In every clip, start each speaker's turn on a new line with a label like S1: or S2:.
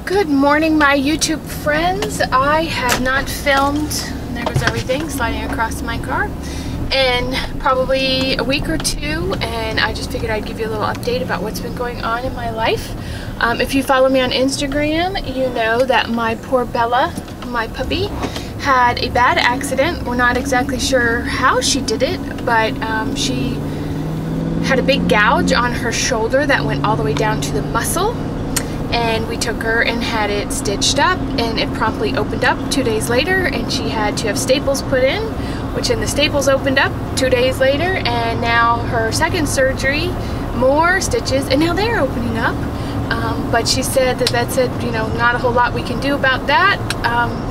S1: Good morning, my YouTube friends. I have not filmed, there goes everything sliding across my car, in probably a week or two, and I just figured I'd give you a little update about what's been going on in my life. If you follow me on Instagram, you know that my poor Bella, my puppy, had a bad accident. We're not exactly sure how she did it, but she had a big gouge on her shoulder that went all the way down to the muscle. And we took her and had it stitched up, and it promptly opened up 2 days later, and she had to have staples put in, which then the staples opened up 2 days later, and now her second surgery, more stitches, and now they're opening up. But she said that that's it, you know, not a whole lot we can do about that.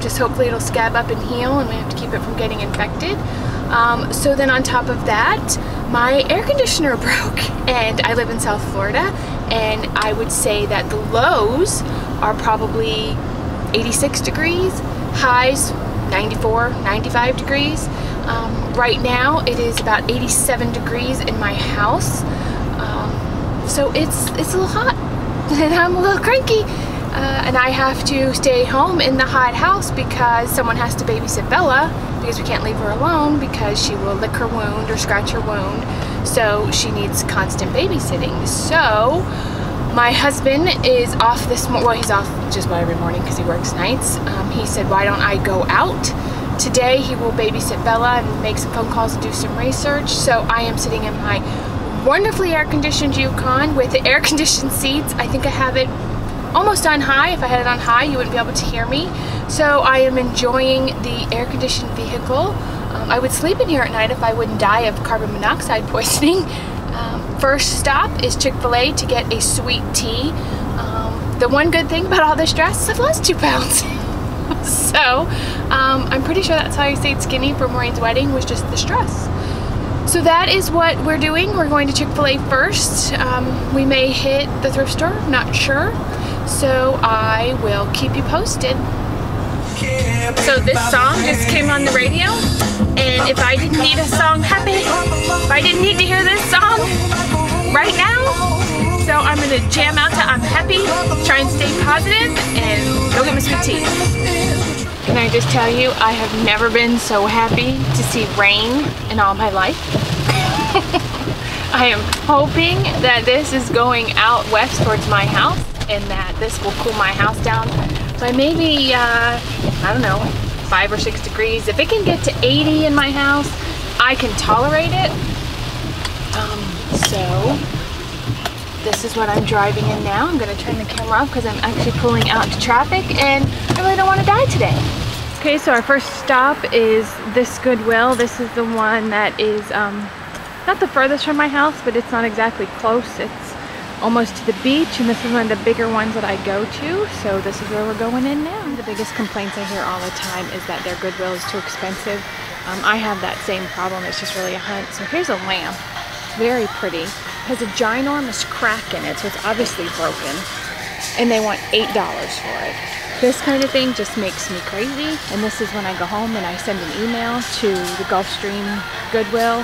S1: Just hopefully it'll scab up and heal, and we have to keep it from getting infected. So then on top of that, my air conditioner broke, and I live in South Florida, and I would say that the lows are probably 86 degrees, highs 94, 95 degrees. Right now it is about 87 degrees in my house, so it's a little hot, and I'm a little cranky, and I have to stay home in the hot house because someone has to babysit Bella, because we can't leave her alone because she will lick her wound or scratch her wound, so she needs constant babysitting. So my husband is off this morning. Well, he's off just about every morning because he works nights. He said, why don't I go out today? He will babysit Bella and make some phone calls and do some research. So I am sitting in my wonderfully air-conditioned Yukon with the air-conditioned seats. I think I have it almost on high. If I had it on high, you wouldn't be able to hear me. So I am enjoying the air-conditioned vehicle. I would sleep in here at night if I wouldn't die of carbon monoxide poisoning. First stop is Chick-fil-A to get a sweet tea. The one good thing about all this stress is I've lost 2 pounds. So I'm pretty sure that's how I stayed skinny for Maureen's wedding, was just the stress. So that is what we're doing. We're going to Chick-fil-A first. We may hit the thrift store, not sure. So I will keep you posted. So this song just came on the radio, and if I didn't need a song happy, if I didn't need to hear this song right now, so I'm gonna jam out to I'm Happy, try and stay positive, and go get my sweet tea. Can I just tell you, I have never been so happy to see rain in all my life. I am hoping that this is going out west towards my house, and that this will cool my house down by maybe, I don't know, 5 or 6 degrees. If it can get to 80 in my house, I can tolerate it. So this is what I'm driving in now. I'm gonna turn the camera off because I'm actually pulling out into traffic, and I really don't want to die today. Okay, so our first stop is this Goodwill. This is the one that is not the furthest from my house, but it's not exactly close. It's almost to the beach, and this is one of the bigger ones that I go to, so this is where we're going in now. The biggest complaints I hear all the time is that their Goodwill is too expensive. I have that same problem. It's just really a hunt. So here's a lamp. It's very pretty. It has a ginormous crack in it, so it's obviously broken, and they want $8 for it. This kind of thing just makes me crazy, and this is when I go home and I send an email to the Gulfstream Goodwill,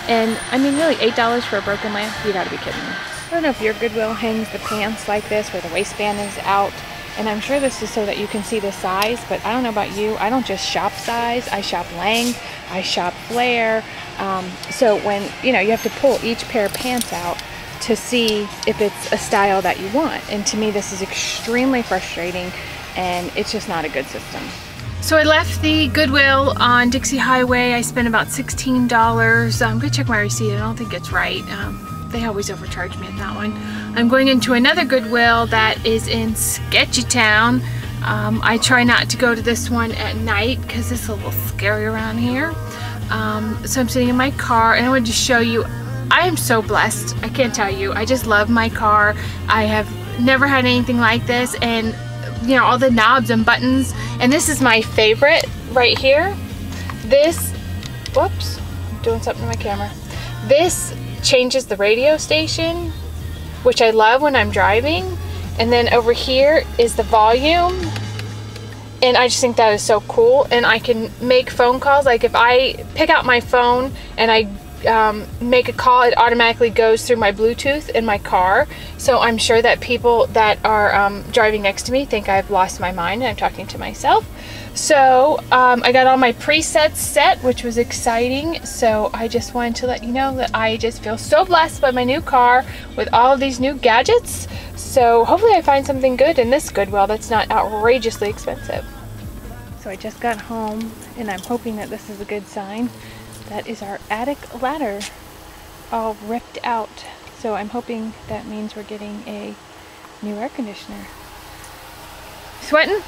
S1: and I mean, really, $8 for a broken lamp? You gotta be kidding me. I don't know if your Goodwill hangs the pants like this where the waistband is out, and I'm sure this is so that you can see the size, but I don't know about you. I don't just shop size, I shop length, I shop flare. So when, you know, you have to pull each pair of pants out to see if it's a style that you want, and to me this is extremely frustrating, and it's just not a good system. So I left the Goodwill on Dixie Highway. I spent about $16. I'm gonna check my receipt. I don't think it's right. They always overcharge me at that one. I'm going into another Goodwill that is in Sketchytown. I try not to go to this one at night because it's a little scary around here. So I'm sitting in my car, and I wanted to show you, I am so blessed. I can't tell you. I just love my car. I have never had anything like this, and you know, all the knobs and buttons, and this is my favorite right here. This, whoops, I'm doing something to my camera. This changes the radio station, which I love when I'm driving, and then over here is the volume, and I just think that is so cool. And I can make phone calls. Like if I pick out my phone and I make a call, it automatically goes through my Bluetooth in my car. So I'm sure that people that are driving next to me think I've lost my mind and I'm talking to myself. So I got all my presets set, which was exciting. So I just wanted to let you know that I just feel so blessed by my new car with all of these new gadgets. So hopefully I find something good in this Goodwill that's not outrageously expensive. So I just got home and I'm hoping that this is a good sign. That is our attic ladder all ripped out. So I'm hoping that means we're getting a new air conditioner. Sweating?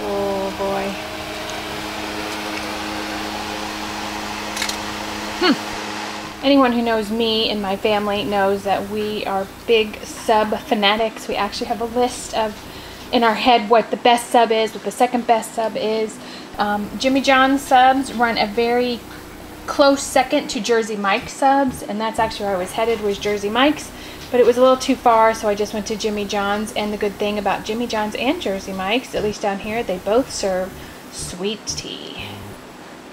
S1: Oh boy. Anyone who knows me and my family knows that we are big sub fanatics. We actually have a list of in our head what the best sub is, what the second best sub is. Jimmy John's subs run a very close second to Jersey Mike's subs, and that's actually where I was headed, was Jersey Mike's, but it was a little too far, so I just went to Jimmy John's. And the good thing about Jimmy John's and Jersey Mike's, at least down here, they both serve sweet tea.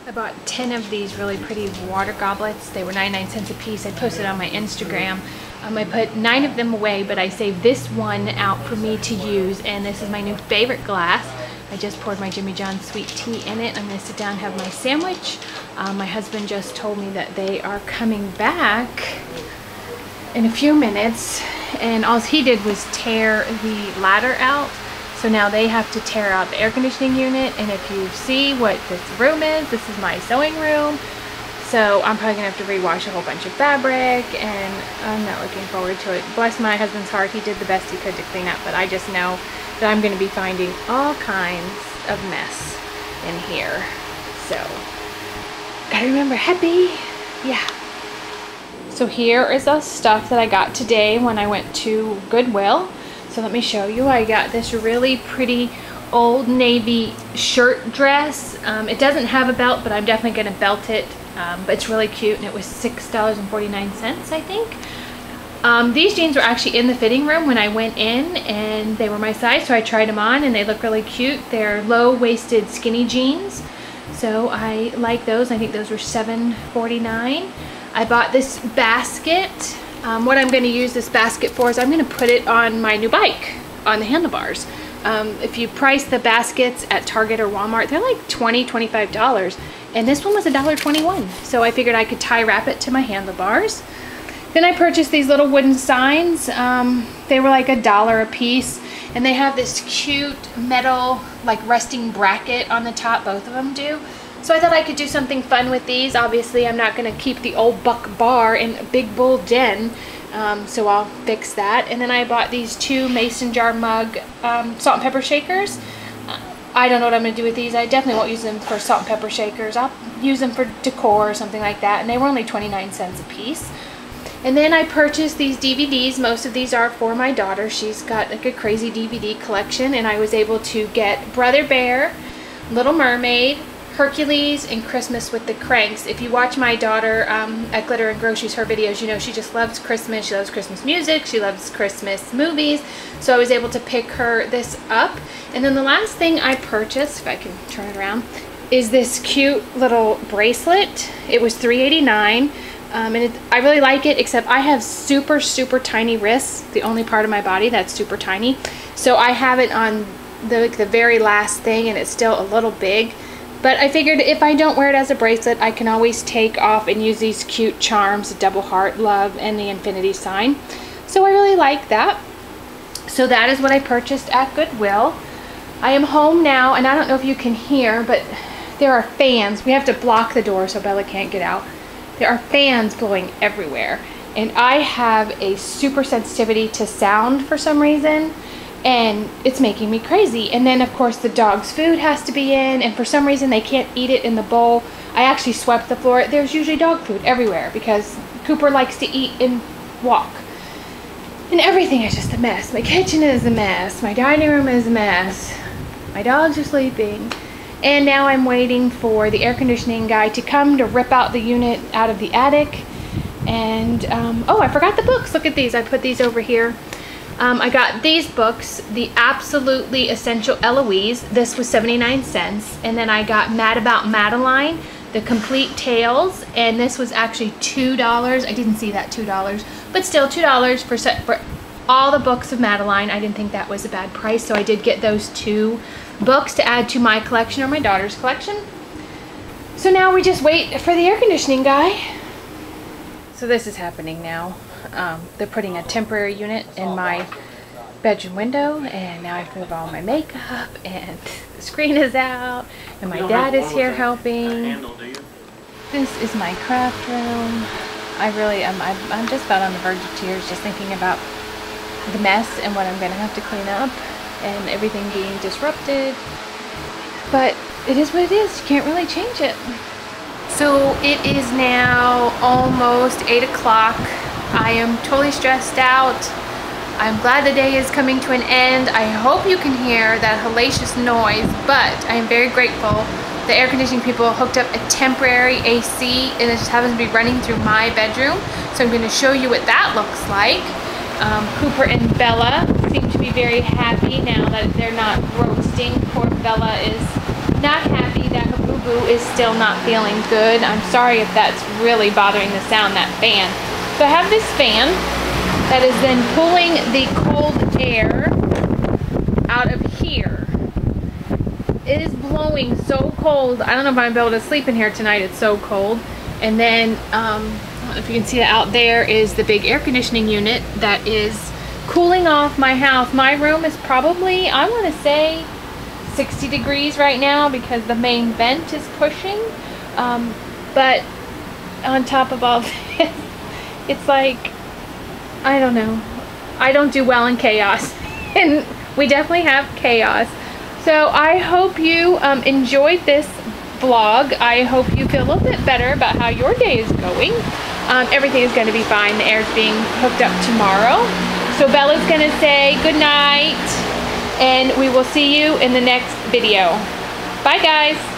S1: I bought 10 of these really pretty water goblets. They were 99 cents a piece. I posted on my Instagram. I put 9 of them away, but I saved this one out for me to use, and this is my new favorite glass. I just poured my Jimmy John's sweet tea in it. I'm going to sit down and have my sandwich. My husband just told me that they are coming back in a few minutes, and all he did was tear the ladder out. So now they have to tear out the air conditioning unit, and if you see what this room is, this is my sewing room. So I'm probably gonna have to rewash a whole bunch of fabric, and I'm not looking forward to it. Bless my husband's heart, he did the best he could to clean up, but I just know that I'm gonna be finding all kinds of mess in here. So, gotta remember, happy, yeah. So here is the stuff that I got today when I went to Goodwill. So let me show you. I got this really pretty Old Navy shirt dress. It doesn't have a belt, but I'm definitely going to belt it. But it's really cute, and it was $6.49, I think. These jeans were actually in the fitting room when I went in, and they were my size, so I tried them on, and they look really cute. They're low-waisted skinny jeans, so I like those. I think those were $7.49. I bought this basket. What I'm going to use this basket for is I'm going to put it on my new bike, on the handlebars. If you price the baskets at Target or Walmart, they're like $20, $25, and this one was $1.21. So I figured I could tie wrap it to my handlebars. Then I purchased these little wooden signs. They were like $1 a piece, and they have this cute metal like resting bracket on the top. Both of them do. So I thought I could do something fun with these. Obviously, I'm not going to keep the old Buck bar in Big Bull Den, so I'll fix that. And then I bought these 2 mason jar mug salt and pepper shakers. I don't know what I'm going to do with these. I definitely won't use them for salt and pepper shakers. I'll use them for decor or something like that, and they were only 29 cents a piece. And then I purchased these DVDs. Most of these are for my daughter. She's got like a crazy DVD collection, and I was able to get Brother Bear, Little Mermaid, Hercules, and Christmas with the Cranks. If you watch my daughter at Glitter and Groceries, her videos, you know she just loves Christmas. She loves Christmas music. She loves Christmas movies. So I was able to pick her this up. And then the last thing I purchased, if I can turn it around, is this cute little bracelet. It was $3.89. And I really like it, except I have super, super tiny wrists. The only part of my body that's super tiny. So I have it on the very last thing, and it's still a little big. But I figured if I don't wear it as a bracelet, I can always take off and use these cute charms, the double heart, love, and the infinity sign. So I really like that. So that is what I purchased at Goodwill. I am home now, and I don't know if you can hear, but there are fans. We have to block the door so Bella can't get out. There are fans blowing everywhere. And I have a super sensitivity to sound for some reason, and it's making me crazy. And then of course the dog's food has to be in, and for some reason they can't eat it in the bowl. I actually swept the floor. There's usually dog food everywhere because Cooper likes to eat and walk. And everything is just a mess. My kitchen is a mess. My dining room is a mess. My dogs are sleeping. And now I'm waiting for the air conditioning guy to come to rip out the unit out of the attic. And oh, I forgot the books. Look at these. I put these over here. I got these books, The Absolutely Essential Eloise. This was 79 cents. And then I got Mad About Madeline. the complete tails, and this was actually $2. I didn't see that $2, but still $2 for all the books of Madeline. I didn't think that was a bad price, so I did get those 2 books to add to my collection, or my daughter's collection. So now we just wait for the air conditioning guy. So this is happening now. They're putting a temporary unit in my bedroom window, and now I have to move all my makeup, and the screen is out, and my dad is here helping. This is my craft room. I'm just about on the verge of tears just thinking about the mess and what I'm gonna have to clean up and everything being disrupted. But it is what it is. You can't really change it. So it is now almost 8 o'clock. I am totally stressed out. I'm glad the day is coming to an end. I hope you can hear that hellacious noise, but I am very grateful. The air conditioning people hooked up a temporary AC, and it just happens to be running through my bedroom. So I'm going to show you what that looks like. Cooper and Bella seem to be very happy now that they're not roasting. Poor Bella is not happy that her boo-boo is still not feeling good. I'm sorry if that's really bothering the sound, that fan. So I have this fan that is then pulling the cold air out of here. It is blowing so cold. I don't know if I'm able to sleep in here tonight. It's so cold. And then, I don't know if you can see that out there is the big air conditioning unit that is cooling off my house. My room is probably, I want to say, 60 degrees right now because the main vent is pushing. But on top of all this, it's like, I don't know. I don't do well in chaos. And we definitely have chaos. So I hope you enjoyed this vlog. I hope you feel a little bit better about how your day is going. Everything is going to be fine. The air's being hooked up tomorrow. So Bella's going to say good night. And we will see you in the next video. Bye guys.